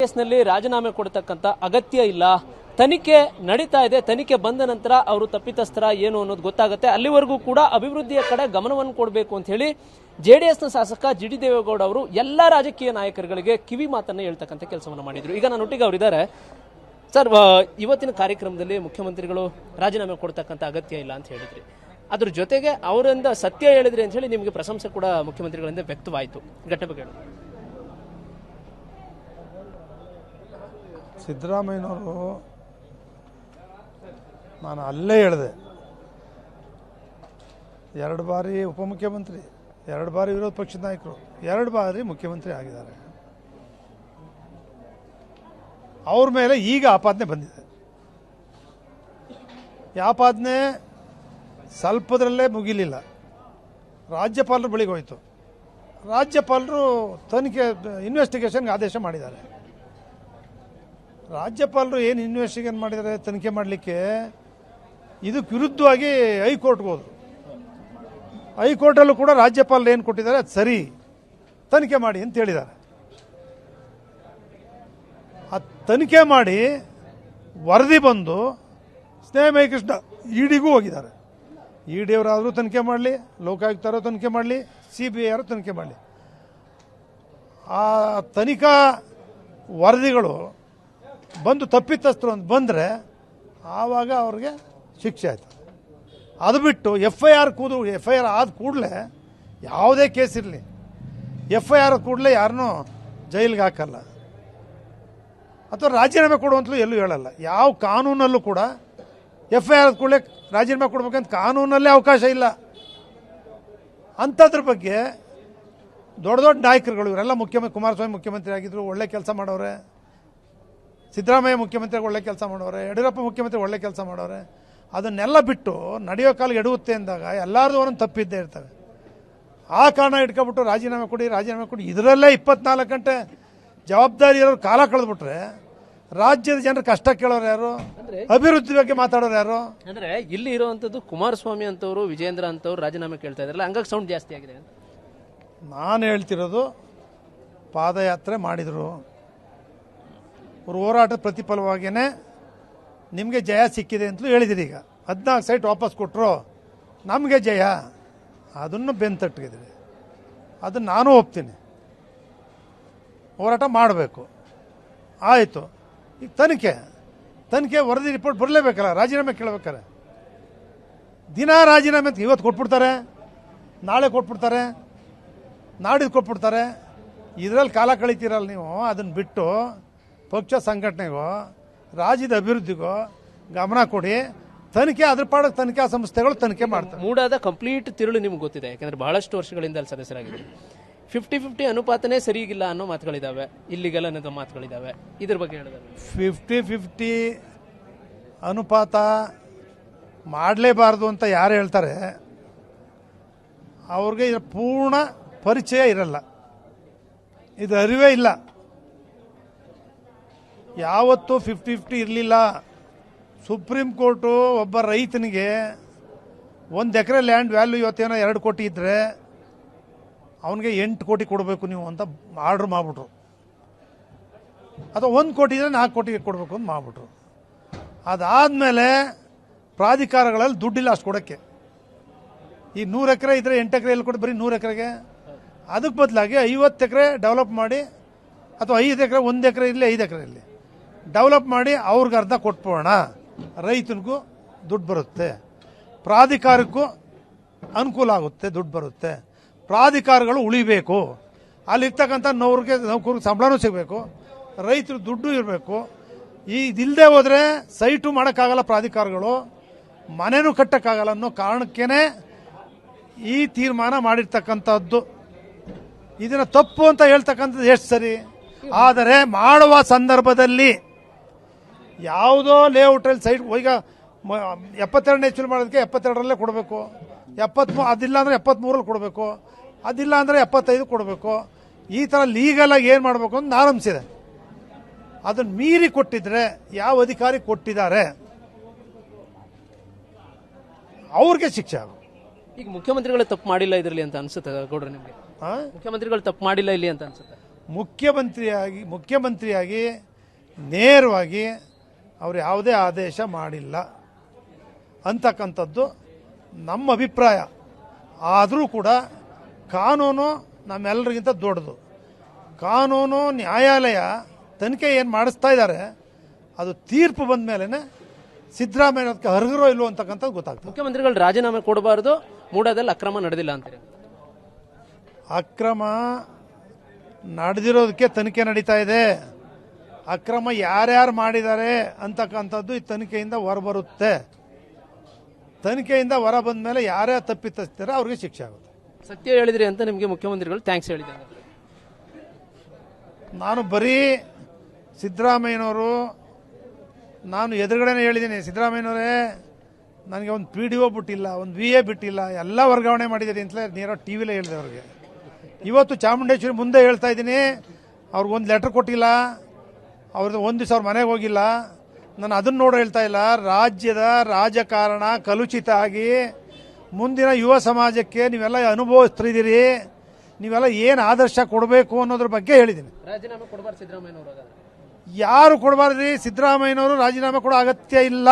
ಕೇಸ್ನಲ್ಲಿ ರಾಜೀನಾಮೆ ಕೊಡತಕ್ಕಂತ ಅಗತ್ಯ ಇಲ್ಲ. ತನಿಖೆ ನಡೀತಾ ಇದೆ. ತನಿಖೆ ಬಂದ ನಂತರ ಅವರು ತಪ್ಪಿತಸ್ಥರ ಏನು ಅನ್ನೋದು ಗೊತ್ತಾಗುತ್ತೆ. ಅಲ್ಲಿವರೆಗೂ ಕೂಡ ಅಭಿವೃದ್ಧಿಯ ಕಡೆ ಗಮನವನ್ನು ಕೊಡಬೇಕು ಅಂತ ಹೇಳಿ ಜೆಡಿಎಸ್ನ ಶಾಸಕ ಜಿಡಿ ದೇವೇಗೌಡ ಅವರು ಎಲ್ಲಾ ರಾಜಕೀಯ ನಾಯಕರುಗಳಿಗೆ ಕಿವಿ ಮಾತನ್ನ ಹೇಳ್ತಕ್ಕಂಥ ಕೆಲಸವನ್ನು ಮಾಡಿದ್ರು. ಈಗ ನಾನು ಒಟ್ಟಿಗೆ ಅವರಿದ್ದಾರೆ. ಸರ್, ಇವತ್ತಿನ ಕಾರ್ಯಕ್ರಮದಲ್ಲಿ ಮುಖ್ಯಮಂತ್ರಿಗಳು ರಾಜೀನಾಮೆ ಕೊಡ್ತಕ್ಕಂಥ ಅಗತ್ಯ ಇಲ್ಲ ಅಂತ ಹೇಳಿದ್ರಿ. ಅದ್ರ ಜೊತೆಗೆ ಅವರಿಂದ ಸತ್ಯ ಹೇಳಿದ್ರಿ ಅಂತ ಹೇಳಿ ನಿಮಗೆ ಪ್ರಶಂಸೆ ಕೂಡ ಮುಖ್ಯಮಂತ್ರಿಗಳಿಂದ ವ್ಯಕ್ತವಾಯಿತು. ಘಟನೆ ಬಗ್ಗೆ ಹೇಳಿ. ಸಿದ್ದರಾಮಯ್ಯನವರು ನಾನು ಅಲ್ಲೇ ಹೇಳಿದೆ, 2 ಬಾರಿ ಉಪಮುಖ್ಯಮಂತ್ರಿ, 2 ಬಾರಿ ವಿರೋಧ ಪಕ್ಷದ ನಾಯಕರು, 2 ಬಾರಿ ಮುಖ್ಯಮಂತ್ರಿ ಆಗಿದ್ದಾರೆ. ಅವ್ರ ಮೇಲೆ ಈಗ ಆಪಾದನೆ ಬಂದಿದೆ. ಆಪಾದನೆ ಸ್ವಲ್ಪದರಲ್ಲೇ ಮುಗಿಲಿಲ್ಲ. ರಾಜ್ಯಪಾಲರ ಬಳಿಗೆ ಹೋಯಿತು. ರಾಜ್ಯಪಾಲರು ತನಿಖೆ ಇನ್ವೆಸ್ಟಿಗೇಷನ್ಗೆ ಆದೇಶ ಮಾಡಿದ್ದಾರೆ. ರಾಜ್ಯಪಾಲರು ಏನು ಇನ್ವೆಸ್ಟಿಗೇಷನ್ ಮಾಡಿದ್ದಾರೆ ತನಿಖೆ ಮಾಡಲಿಕ್ಕೆ, ಇದಕ್ಕೆ ವಿರುದ್ಧವಾಗಿ ಹೈಕೋರ್ಟ್ಗೆ ಹೋದರು. ಹೈಕೋರ್ಟಲ್ಲೂ ಕೂಡ ರಾಜ್ಯಪಾಲರು ಏನು ಕೊಟ್ಟಿದ್ದಾರೆ ಅದು ಸರಿ, ತನಿಖೆ ಮಾಡಿ ಅಂತ ಹೇಳಿದ್ದಾರೆ. ಆ ತನಿಖೆ ಮಾಡಿ ವರದಿ ಬಂದು ಸ್ನೇಹಮಯ ಕೃಷ್ಣ ಇಡಿಗೂ ಹೋಗಿದ್ದಾರೆ. ಇಡಿ ಅವರಾದರೂ ತನಿಖೆ ಮಾಡಲಿ, ಲೋಕಾಯುಕ್ತರು ತನಿಖೆ ಮಾಡಲಿ, CBI ಅವರು ತನಿಖೆ ಮಾಡಲಿ. ಆ ತನಿಖಾ ವರದಿಗಳು ಬಂದು ತಪ್ಪಿತಸ್ಥರು ಅಂತ ಬಂದರೆ ಆವಾಗ ಅವ್ರಿಗೆ ಶಿಕ್ಷೆ ಆಯ್ತು. ಅದು ಬಿಟ್ಟು FIR ಆದ ಕೂಡಲೇ ಯಾವುದೇ ಕೇಸ್ ಇರಲಿ, FIR ಕೂಡಲೇ ಯಾರನ್ನೂ ಜೈಲಿಗೆ ಹಾಕಲ್ಲ ಅಥವಾ ರಾಜೀನಾಮೆ ಕೊಡುವಂತಲೂ ಎಲ್ಲೂ ಹೇಳಲ್ಲ. ಯಾವ ಕಾನೂನಲ್ಲೂ ಕೂಡ FIR ಕೂಡಲೇ ರಾಜೀನಾಮೆ ಕೊಡ್ಬೇಕಂತ ಕಾನೂನಲ್ಲೇ ಅವಕಾಶ ಇಲ್ಲ. ಅಂಥದ್ರ ಬಗ್ಗೆ ದೊಡ್ಡ ದೊಡ್ಡ ನಾಯಕರುಗಳು ಇವರೆಲ್ಲ ಕುಮಾರಸ್ವಾಮಿ ಮುಖ್ಯಮಂತ್ರಿ ಆಗಿದ್ರು, ಒಳ್ಳೆ ಕೆಲಸ ಮಾಡೋರೆ. ಸಿದ್ದರಾಮಯ್ಯ ಮುಖ್ಯಮಂತ್ರಿ ಒಳ್ಳೆ ಕೆಲಸ ಮಾಡೋರೆ. ಯಡಿಯೂರಪ್ಪ ಮುಖ್ಯಮಂತ್ರಿ ಒಳ್ಳೆ ಕೆಲಸ ಮಾಡೋರೆ. ಅದನ್ನೆಲ್ಲ ಬಿಟ್ಟು ನಡೆಯೋ ಕಾಲಿಗೆ ಎಡುತ್ತೆ ಅಂದಾಗ ಎಲ್ಲರದು ಒಂದೊಂದು ತಪ್ಪಿದ್ದೇ ಇರ್ತವೆ. ಆ ಕಾರಣ ಇಟ್ಕೊಬಿಟ್ಟು ರಾಜೀನಾಮೆ ಕೊಡಿ ಇದರಲ್ಲೇ 24 ಗಂಟೆ ಜವಾಬ್ದಾರಿ ಇರೋರು ಕಾಲ ಕಳೆದ್ಬಿಟ್ರೆ ರಾಜ್ಯದ ಜನರು ಕಷ್ಟ ಕೇಳೋರು ಯಾರು? ಅಭಿವೃದ್ಧಿ ಬಗ್ಗೆ ಮಾತಾಡೋರು ಯಾರು? ಅಂದ್ರೆ ಇಲ್ಲಿ ಇರುವಂತದ್ದು ಕುಮಾರಸ್ವಾಮಿ ಅಂತವರು, ವಿಜೇಂದ್ರ ಅಂತವ್ರು ರಾಜೀನಾಮೆ ಕೇಳ್ತಾ ಇದ್ರಲ್ಲ, ಹಂಗಾಗಿ ಸೌಂಡ್ ಜಾಸ್ತಿ ಆಗಿದೆ ಅಂತ ನಾನು ಹೇಳ್ತಿರೋದು. ಪಾದಯಾತ್ರೆ ಮಾಡಿದ್ರು, ಅವ್ರ ಹೋರಾಟದ ಪ್ರತಿಫಲವಾಗಿಯೇ ನಿಮಗೆ ಜಯ ಸಿಕ್ಕಿದೆ ಅಂತಲೂ ಹೇಳಿದಿರಿ. ಈಗ 14 ಸೈಟ್ ವಾಪಸ್ ಕೊಟ್ಟರು, ನಮಗೆ ಜಯ, ಅದನ್ನು ಬೆಂತಟ್ಟಿದ್ರಿ. ಅದನ್ನು ನಾನು ಒಪ್ತೀನಿ, ಹೋರಾಟ ಮಾಡಬೇಕು. ಆಯಿತು, ಈಗ ತನಿಖೆ ವರದಿ ರಿಪೋರ್ಟ್ ಬರಲೇಬೇಕಲ್ಲ, ರಾಜೀನಾಮೆ ಕೇಳಬೇಕಾರೆ. ದಿನ ರಾಜೀನಾಮೆ ಅಂತ ಇವತ್ತು ಕೊಟ್ಬಿಡ್ತಾರೆ, ನಾಳೆ ಕೊಟ್ಬಿಡ್ತಾರೆ, ನಾಡಿದ್ದು ಕೊಟ್ಬಿಡ್ತಾರೆ. ಇದರಲ್ಲಿ ಕಾಲ ಕಳೀತೀರಲ್ಲ ನೀವು. ಅದನ್ನು ಬಿಟ್ಟು ಪಕ್ಷ ಸಂಘಟನೆಗೋ ರಾಜ್ಯದ ಅಭಿವೃದ್ಧಿಗೋ ಗಮನ ಕೊಡಿ. ತನಿಖೆ ಅದ್ರ ಪಾಡಕ್ಕೆ ತನಿಖಾ ಸಂಸ್ಥೆಗಳು ತನಿಖೆ ಮಾಡ್ತಾರೆ. ಮೂಡಾದ ಕಂಪ್ಲೀಟ್ ತಿರುಳು ನಿಮ್ಗೆ ಗೊತ್ತಿದೆ, ಯಾಕಂದ್ರೆ ಬಹಳಷ್ಟು ವರ್ಷಗಳಿಂದ ಅಲ್ಲಿ ಸದಸ್ಯರಾಗಿದ್ದಾರೆ. 50-50 ಅನುಪಾತನೇ ಸರಿಯಿಲ್ಲ ಅನ್ನೋ ಮಾತುಗಳಿದ್ದಾವೆ, ಇಲ್ಲಿಗೆಲ್ಲ ಅನ್ನೋ ಮಾತುಗಳಿದ್ದಾವೆ. ಇದ್ರ ಬಗ್ಗೆ ಹೇಳಿದ್ರೆ 50-50 ಅನುಪಾತ ಮಾಡಲೇಬಾರ್ದು ಅಂತ ಯಾರು ಹೇಳ್ತಾರೆ ಅವ್ರಿಗೆ ಪೂರ್ಣ ಪರಿಚಯ ಇರಲ್ಲ, ಇದು ಅರಿವೇ ಇಲ್ಲ. ಯಾವತ್ತೂ 50-50 ಇರಲಿಲ್ಲ. ಸುಪ್ರೀಂ ಕೋರ್ಟು ಒಬ್ಬ ರೈತನಿಗೆ 1 ಎಕರೆ ಲ್ಯಾಂಡ್ ವ್ಯಾಲ್ಯೂ ಇವತ್ತೇನೋ 2 ಕೋಟಿ ಇದ್ದರೆ ಅವನಿಗೆ 8 ಕೋಟಿ ಕೊಡಬೇಕು ನೀವು ಅಂತ ಆರ್ಡ್ರ್ ಮಾಡಿಬಿಟ್ರು. ಅಥವಾ 1 ಕೋಟಿ ಇದ್ದರೆ 4 ಕೋಟಿಗೆ ಕೊಡಬೇಕು ಅಂತ ಮಾಡಿಬಿಟ್ರು. ಅದಾದಮೇಲೆ ಪ್ರಾಧಿಕಾರಗಳಲ್ಲಿ ದುಡ್ಡಿಲ್ಲ ಅಷ್ಟು ಕೊಡೋಕ್ಕೆ. ಈ 100 ಎಕರೆ ಇದ್ದರೆ 8 ಎಕರೆ ಎಲ್ಲಿ ಕೊಟ್ಟು ಬರೀ 100 ಎಕರೆಗೆ. ಅದಕ್ಕೆ ಬದಲಾಗಿ 50 ಎಕರೆ ಡೆವಲಪ್ ಮಾಡಿ, ಅಥವಾ 5 ಎಕರೆ, 1 ಎಕರೆ ಇರಲಿ 5 ಎಕರೆ ಇರಲಿ ಡೆವಲಪ್ ಮಾಡಿ ಅವ್ರಿಗೆ ಅರ್ಧ ಕೊಟ್ಬೋಣ. ರೈತನಿಗೂ ದುಡ್ಡು ಬರುತ್ತೆ, ಪ್ರಾಧಿಕಾರಕ್ಕೂ ಅನುಕೂಲ ಆಗುತ್ತೆ, ದುಡ್ಡು ಬರುತ್ತೆ. ಪ್ರಾಧಿಕಾರಗಳು ಉಳಿಬೇಕು, ಅಲ್ಲಿರ್ತಕ್ಕಂಥ ನೌಕರಿಗೆ ಸಂಬಳನೂ ಸಿಗಬೇಕು, ರೈತರು ದುಡ್ಡು ಇರಬೇಕು. ಇದಿಲ್ಲದೆ ಹೋದರೆ ಸೈಟು ಮಾಡೋಕ್ಕಾಗಲ್ಲ, ಪ್ರಾಧಿಕಾರಗಳು ಮನೆನೂ ಕಟ್ಟಕ್ಕಾಗಲ್ಲ ಅನ್ನೋ ಕಾರಣಕ್ಕೇ ಈ ತೀರ್ಮಾನ ಮಾಡಿರ್ತಕ್ಕಂಥದ್ದು. ಇದನ್ನು ತಪ್ಪು ಅಂತ ಹೇಳ್ತಕ್ಕಂಥದ್ದು ಎಷ್ಟು ಸರಿ? ಆದರೆ ಮಾಡುವ ಸಂದರ್ಭದಲ್ಲಿ ಯಾವುದೋ ಲೇಔಟಲ್ಲಿ ಸೈಟ್ ಈಗ 72 ಹೆಚ್ಚು ಮಾಡೋದಕ್ಕೆ 72ರಲ್ಲೇ ಕೊಡಬೇಕು, 73 ಅದಿಲ್ಲ ಅಂದರೆ 73ರಲ್ಲಿ ಕೊಡಬೇಕು, ಅದಿಲ್ಲ ಅಂದರೆ 75 ಕೊಡಬೇಕು. ಈ ಥರ ಲೀಗಲಾಗಿ ಏನು ಮಾಡಬೇಕು ಅಂತ ಆರಂಭಿಸಿದೆ. ಅದನ್ನು ಮೀರಿ ಕೊಟ್ಟಿದ್ರೆ ಯಾವ ಅಧಿಕಾರಿ ಕೊಟ್ಟಿದ್ದಾರೆ ಅವ್ರಿಗೆ ಶಿಕ್ಷೆ ಆಗುತ್ತೆ. ಈಗ ಮುಖ್ಯಮಂತ್ರಿಗಳು ತಪ್ಪು ಮಾಡಿಲ್ಲ ಇದರಲ್ಲಿ ಅಂತ ಅನ್ಸುತ್ತೆ ಗೌಡ್ರೆ ನಿಮಗೆ? ಮುಖ್ಯಮಂತ್ರಿಗಳು ತಪ್ಪು ಮಾಡಿಲ್ಲ ಇಲ್ಲಿ ಅಂತ ಅನ್ಸುತ್ತೆ? ಮುಖ್ಯಮಂತ್ರಿಯಾಗಿ ನೇರವಾಗಿ ಅವರು ಯಾವುದೇ ಆದೇಶ ಮಾಡಿಲ್ಲ ಅಂತಕ್ಕಂಥದ್ದು ನಮ್ಮ ಅಭಿಪ್ರಾಯ. ಆದರೂ ಕೂಡ ಕಾನೂನು ನಮ್ಮೆಲ್ಲರಿಗಿಂತ ದೊಡ್ಡದು. ಕಾನೂನು ನ್ಯಾಯಾಲಯ ತನಿಖೆ ಏನು ಮಾಡಿಸ್ತಾ ಇದ್ದಾರೆ, ಅದು ತೀರ್ಪು ಬಂದ ಮೇಲೇ ಸಿದ್ದರಾಮಯ್ಯ ಅದಕ್ಕೆ ಹರಗರೋ ಇಲ್ವೋ ಅಂತಕ್ಕಂಥದ್ದು ಗೊತ್ತಾಗ್ತದೆ. ಮುಖ್ಯಮಂತ್ರಿಗಳು ರಾಜೀನಾಮೆ ಕೊಡಬಾರದು, ಮೂಡಾದಲ್ಲಿ ಅಕ್ರಮ ನಡೆದಿಲ್ಲ ಅಂತೀರಿ? ಅಕ್ರಮ ನಡೆದಿರೋದಕ್ಕೆ ತನಿಖೆ ನಡೀತಾ ಇದೆ. ಅಕ್ರಮ ಯಾರ್ಯಾರು ಮಾಡಿದ್ದಾರೆ ಅಂತಕ್ಕಂಥದ್ದು ಈ ತನಿಖೆಯಿಂದ ಹೊರಬರುತ್ತೆ. ತನಿಖೆಯಿಂದ ಹೊರ ಬಂದ ಮೇಲೆ ಯಾರ್ಯಾರು ತಪ್ಪಿತಸ್ಥಿದ್ದಾರೆ ಅವ್ರಿಗೆ ಶಿಕ್ಷೆ ಆಗುತ್ತೆ. ಸತ್ಯ ಹೇಳಿದ್ರಿ ಅಂತ ನಿಮಗೆ ಮುಖ್ಯಮಂತ್ರಿಗಳು ಥ್ಯಾಂಕ್ಸ್ ಹೇಳಿದ್ದಾರೆ. ನಾನು ಬರೀ ಸಿದ್ದರಾಮಯ್ಯನವರು, ನಾನು ಎದುರುಗಡೆನೇ ಹೇಳಿದ್ದೀನಿ, ಸಿದ್ದರಾಮಯ್ಯನವರೇ ನನಗೆ ಒಂದು PDO ಬಿಟ್ಟಿಲ್ಲ, ಒಂದು VA ಬಿಟ್ಟಿಲ್ಲ, ಎಲ್ಲ ವರ್ಗಾವಣೆ ಮಾಡಿದ್ದೀರಿ ಅಂತಲೇ ನೇರ ಟಿವಿಲೇ ಹೇಳಿದೆ ಅವ್ರಿಗೆ. ಇವತ್ತು ಚಾಮುಂಡೇಶ್ವರಿ ಮುಂದೆ ಹೇಳ್ತಾ ಇದ್ದೀನಿ, ಅವ್ರಿಗೊಂದು ಲೆಟರ್ ಕೊಟ್ಟಿಲ್ಲ, ಅವ್ರದ್ದು ಒಂದು ದಿವಸ ಅವ್ರ ಮನೆಗೆ ಹೋಗಿಲ್ಲ. ನಾನು ಅದನ್ನು ನೋಡೋ ಹೇಳ್ತಾ ಇಲ್ಲ. ರಾಜ್ಯದ ರಾಜಕಾರಣ ಕಲುಷಿತ ಆಗಿ ಮುಂದಿನ ಯುವ ಸಮಾಜಕ್ಕೆ ನೀವೆಲ್ಲ ಅನುಭವಿಸ್ತಿದ್ದೀರಿ, ನೀವೆಲ್ಲ ಏನು ಆದರ್ಶ ಕೊಡಬೇಕು ಅನ್ನೋದ್ರ ಬಗ್ಗೆ ಹೇಳಿದ್ದೀನಿ. ರಾಜೀನಾಮೆ ಕೊಡಬಾರ್ದು ಸಿದ್ದರಾಮಯ್ಯನವರು? ಯಾರು ಕೊಡಬಾರ್ದ್ರಿ? ಸಿದ್ದರಾಮಯ್ಯನವರು ರಾಜೀನಾಮೆ ಕೊಡೋ ಅಗತ್ಯ ಇಲ್ಲ,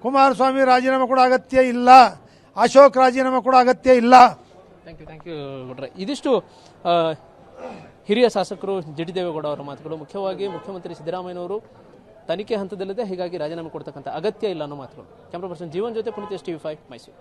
ಕುಮಾರಸ್ವಾಮಿ ರಾಜೀನಾಮೆ ಕೊಡೋ ಅಗತ್ಯ ಇಲ್ಲ, ಅಶೋಕ್ ರಾಜೀನಾಮೆ ಕೊಡೋ ಅಗತ್ಯ ಇಲ್ಲ. ಥ್ಯಾಂಕ್ ಯು ಗೌಡ್ರೆ. ಇದಿಷ್ಟು ಹಿರಿಯ ಶಾಸಕರು ಜಿ.ಡಿ. ದೇವೇಗೌಡ ಅವರ ಮಾತುಗಳು. ಮುಖ್ಯವಾಗಿ ಮುಖ್ಯಮಂತ್ರಿ ಸಿದ್ದರಾಮಯ್ಯನವರು ತನಿಖೆ ಹಂತದಲ್ಲಿದೆ, ಹೀಗಾಗಿ ರಾಜೀನಾಮೆ ಕೊಡ್ತಕ್ಕಂಥ ಅಗತ್ಯ ಇಲ್ಲ ಅನ್ನೋ ಮಾತುಗಳು. ಕ್ಯಾಮ್ರಾ ಪರ್ಸನ್ ಜೀವನ್ ಜೊತೆ ಪುನೀತ್, TV5 ಮೈಸೂರು.